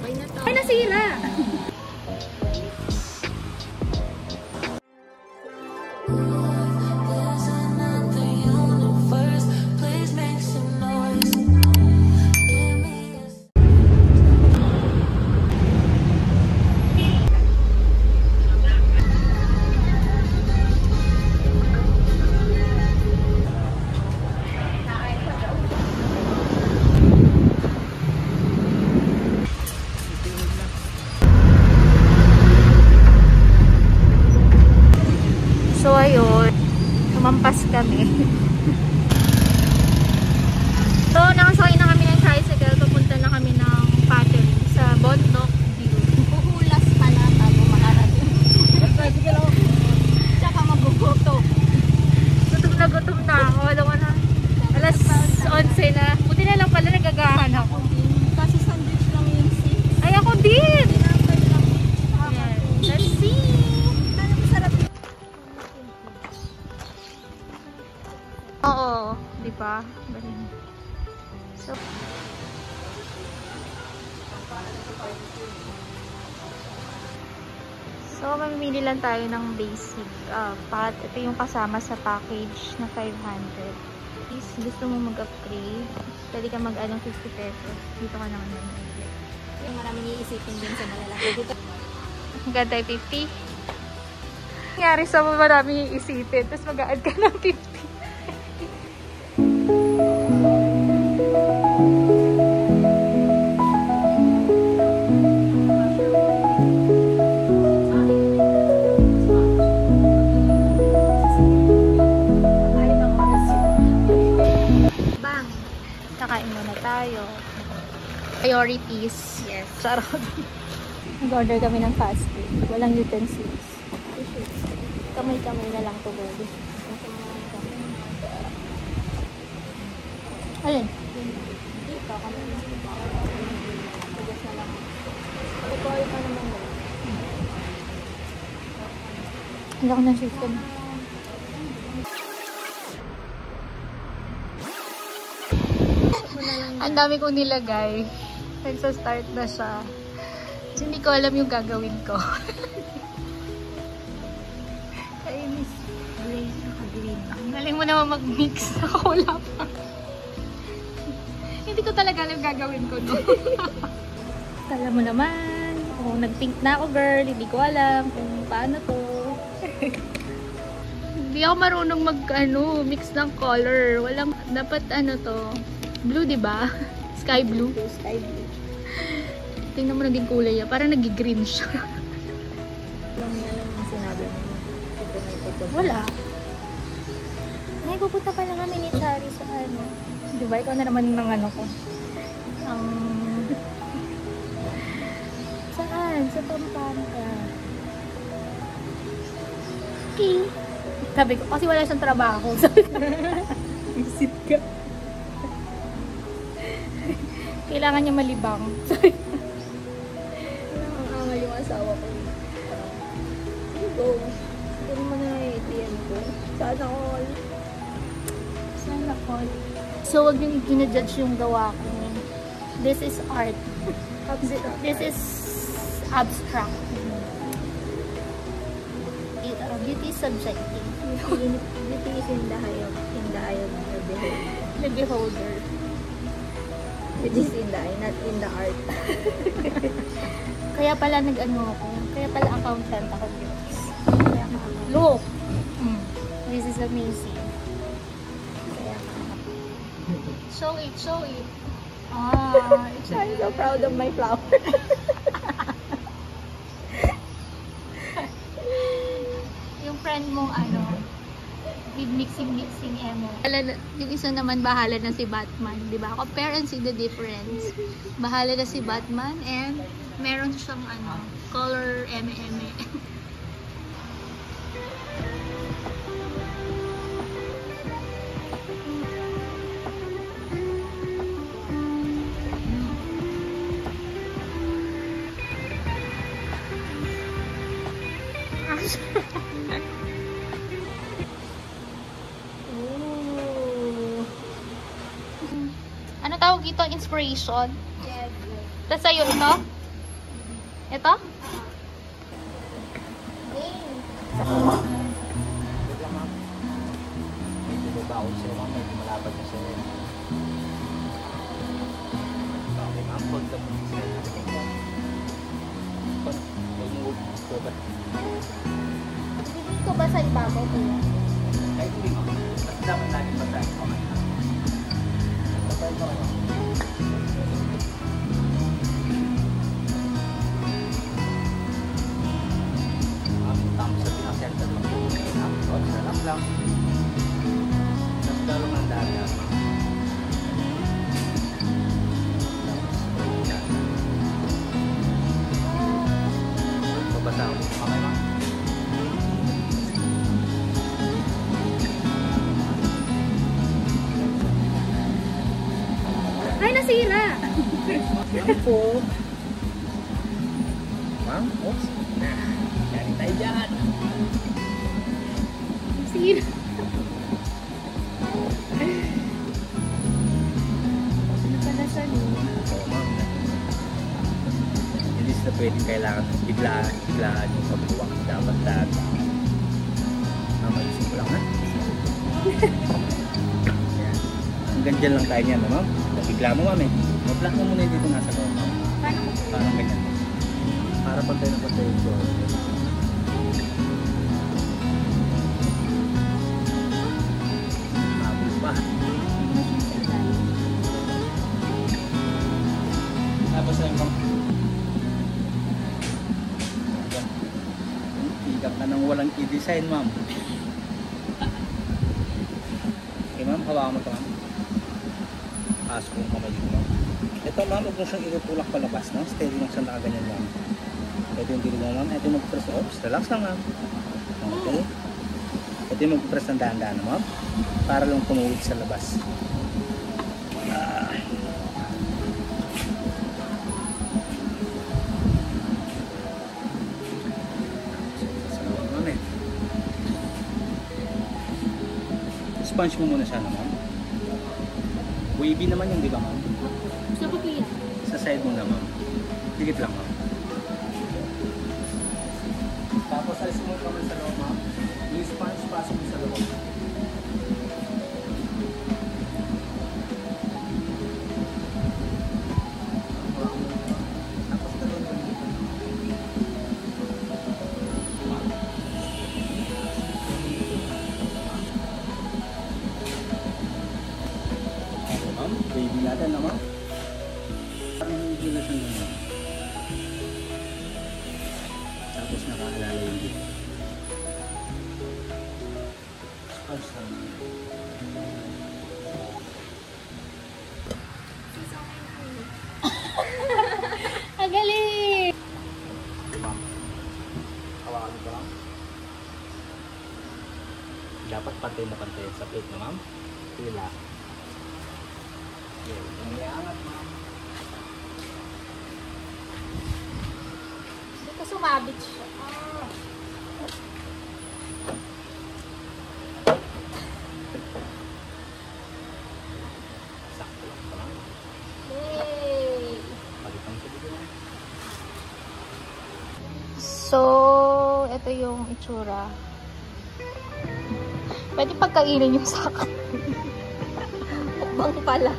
Okay na to. Ay, nasira! So, ayun. Lumampas kami. So, nakasakay na kami ng tricycle. Papunta na kami ng Pottery sa Bondok View. Puhulas pa na bago makarating. Tricycle ako. Tsaka magugutom. Gutom na ako. Alam mo na. Alas 11 na. Buti na lang pala nagagahan ako. Kasi sandwich lang yun sis. Ay, ako din! Tinapay lang. Ayan. Let's see! Ano masarap yun? Oo. Di ba? So, mamimili lang tayo ng basic pot. Ito yung kasama sa package na 500. If gusto mo mag-upgrade, pwede ka mag-anong 50 pesos. Dito ka naman mag-upgrade. Yung maraming iisipin din sa malalaki. Dito. Hanggang tayo 50. Nangyari sa maraming iisipin. Tapos mag-add ka ng 50. Kakain muna tayo. Priorities. Yes. Charot. Nag-order kami ng fast food. Walang utensils. Kamay-kamay na lang to, baby. Alin? Dito kami. Tugas na lang. Tukoy pa naman mo. Hindi ako ng chicken. Ang dami kong nilagay. Nagsa-start na siya. So, hindi ko alam yung gagawin ko. Kainis. Green. Naka-green. Ang galing mo naman mag-mix. Ako wala pa. Hindi ko talaga alam gagawin ko, no? Kala mo naman. Kung nag-pink na ako, girl. Hindi ko alam kung paano to. Hindi ako marunong mix ng color. Walang, dapat to. Blue, diba? Sky blue. Sky blue. Tingnan mo na din kulay niya. Parang nag-green siya. Alam yung sinabi mo. Ito na ito. Wala. Ay, pupunta pa lang kami ni Chari sa ano. Diba? Ikaw na naman ng ano ko. Saan? Sa Pampanga. Okay. Sabi ko, kasi wala siyang trabaho. Visit ka. Kailangan niya malibang. Ang angal yung asawa ko. Sige, go. Sige mo na yung ATM ko. Sana all. Sana all. So, wag niyong ginajudge yung gawa ko. This is art. This is abstract. Beauty is subjective. Beauty is in the eye of The beholder. It is in the eye, not in the art. Kaya pala nag-ano ako. Kaya pala accountant ako. Look! This is amazing. Kaya show it, show it. I'm so proud of my flower. Yung friend mong with mixing emo. Yung isa naman bahala na si Batman, di ba? Compare and see the difference. Bahala na si Batman and meron siyang color eme-eme. Ano tawag ito? Inspiration? Yes. Tapos sa'yo ito? Ito? Wait lang, ma'am. Medyo babawal sa'yo, ma'am. Medyo malapad na sa'yo. Okay, ma'am. Hold the phone sa'yo. Huwag mo baba. Hindi ko ba sa ibabaw kuya? Kahit hindi, ma'am. Mas dapat lagi pa tayo. Okay. Patay pa kayo. Ma'am, tama sa pinaka-center lang po. Ma'am, relax lang. Mas lalo ng dada, ma'am. Babasa ako. Okay, ma'am? Ay, nasira! Ma'am po. Ma'am, oops. Yari tayo dyan. Nasira. Ano pa nasa loob? Oo, ma'am. Hindi sila pwede kailangan biglaan yung pagbuwak. Dapat lahat. Maisip ko lang, ha? Yan. Hanggang dyan lang tayo niyan, ma'am. Bigla mo, ma'am, eh. Mag-block mo muna yung dito nasa loob, ma'am. Paano ko? Parang ganyan. Para pantay na pantay ito. Habol pa. Tapos ay ma'am. Higap na nang walang i-design, ma'am. Okay, ma'am. Hawakan mo ito, ma'am. Paso kong kamay dito, ma'am. Ito, ma'am. Huwag mo siyang ilutulak palabas, no? Steady lang siya nakaganyan, ma'am. Ito yung dito, ma'am. Ito yung mag-press. Oops, relax lang, ma'am. Okay. Ito yung mag-press ng dahan-dahan, ma'am. Para lang tumuwid sa labas. Sponge mo muna sana, ma'am. Wavy naman yung, di ba, ma'am? Sa kuya. Sa side mo na, ma'am. Dikit lang, ma'am. Tapos, alis mo kamay sa loob, ma'am. Yung sponge, pasok mo sa loob. Tapos, gano'n mo dito. Ma'am, baby natin na, ma'am. Parang hindi na siyang gano'n. Tapos nakaalala yung dito. Sponge lang. Ang galing! Ma'am, hawakan mo pa lang. Dapat pantay na pantay sa plate na, ma'am. Pila. Okay, umiangat, ma'am. Dito sumabit siya. Sakto lang pa lang. Yay! Palitan sa dito, ma'am. So, ito yung itsura. Pwede pagkainin yung sako. Mukbang pala.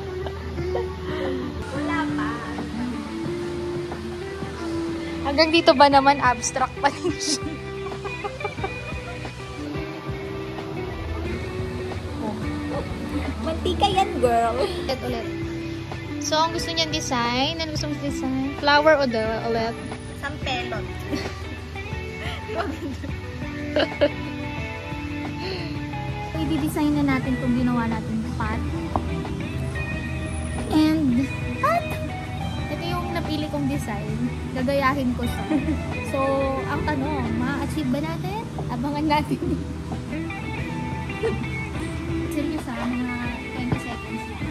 Wala pa. Hanggang dito ba naman abstract pa rin siya? Mantika yan, girl. Ulit. So, ang gusto niyang design, ano gusto mong design? Flower o ulit? Sampelot. I-design na natin kung ginawa natin pot. And, ito yung napili kong design. Gagayahin ko siya. So, ang tanong, ma-achieve ba natin? Abangan natin. Serious ha, mga 20 seconds lang.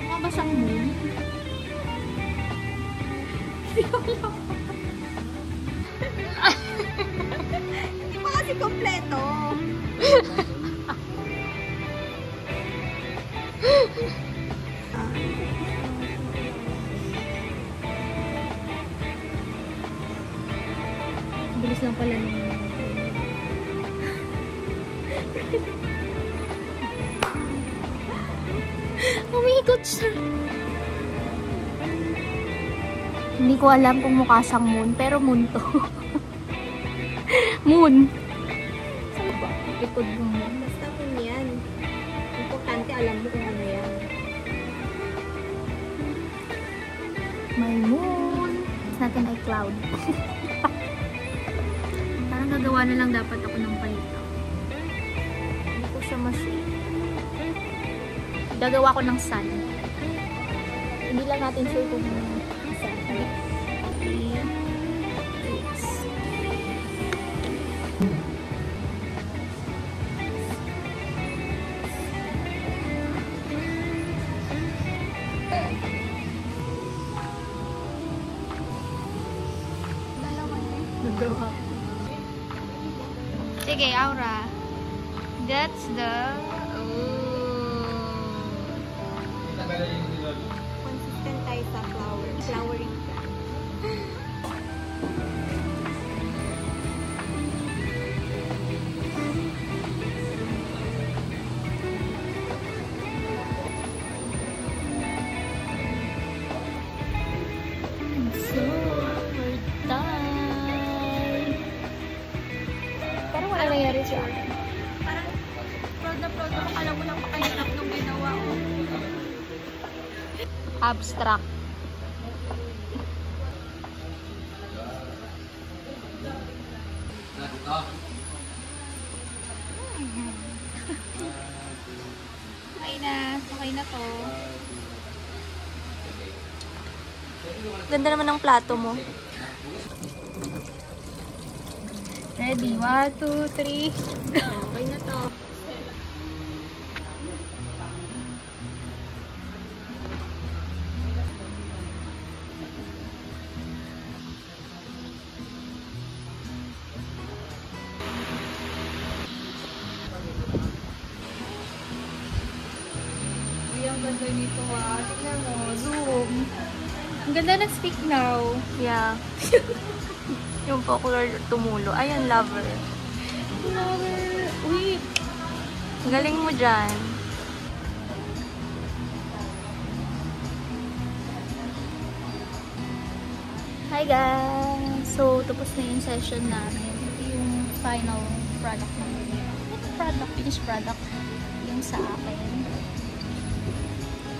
Mukha ba siyang moon? Hindi pa kasi kompleto. kakatapos lang pala nung umikot siya. Hindi ko alam kung mukha siyang moon, pero moon to. Moon. Saan ba? Likod mo moon. Basta kung yan. Importante alam mo kung ano yan. May moon. It's not an cloud. Parang gagawa na lang dapat ako ng palito. Hindi ko siya ma-shade. Gagawa ko ng sun. Hindi lang natin sure kung sun. Sige, Aura. That's the... Consistent tayo sa flowering plant. So, we're done. Parang wala nangyari sa akin. Parang proud na proud ako. Alam mo lang pakahirap nung ginawa ko. Abstract. Okay na to. Ganda naman ng plato mo. Ready? 1, 2, 3. Okay na to. Ang ganda nito ah. Tignan mo. Zoom. Ang ganda ng speak now. Yeah. Yung folklore tumulo. Ayan, lover. Lover. Uy. Galing mo dyan. Hi guys! So, tapos na yung session namin. Ito yung final product namin. Finished product. Yung sa akin.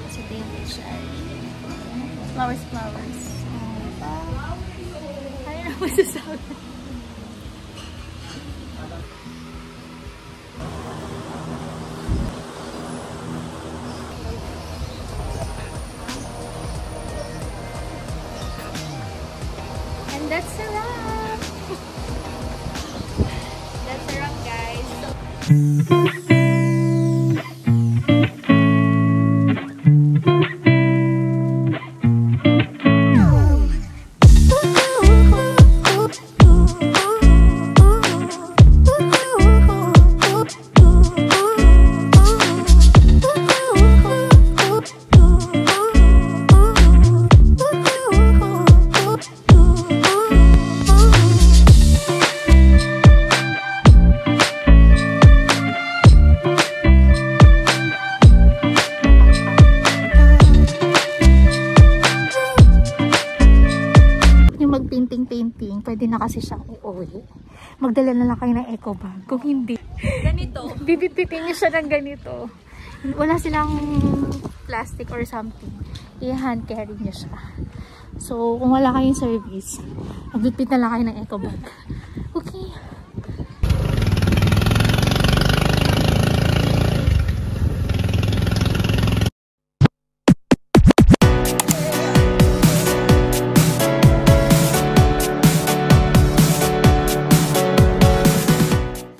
Kasi ito yung HRE. Flowers. Kaya na masasabi. And that's a wrap! That's a wrap, guys. Painting, pwede na kasi siyang i-uwi. Magdala na lang kayo ng eco bag. Kung hindi, Ganito. bibitbitin niyo siya ng ganito. Wala silang plastic or something. I-hand carry niyo siya. So, kung wala kayong service, magbitbit na lang kayo ng eco bag.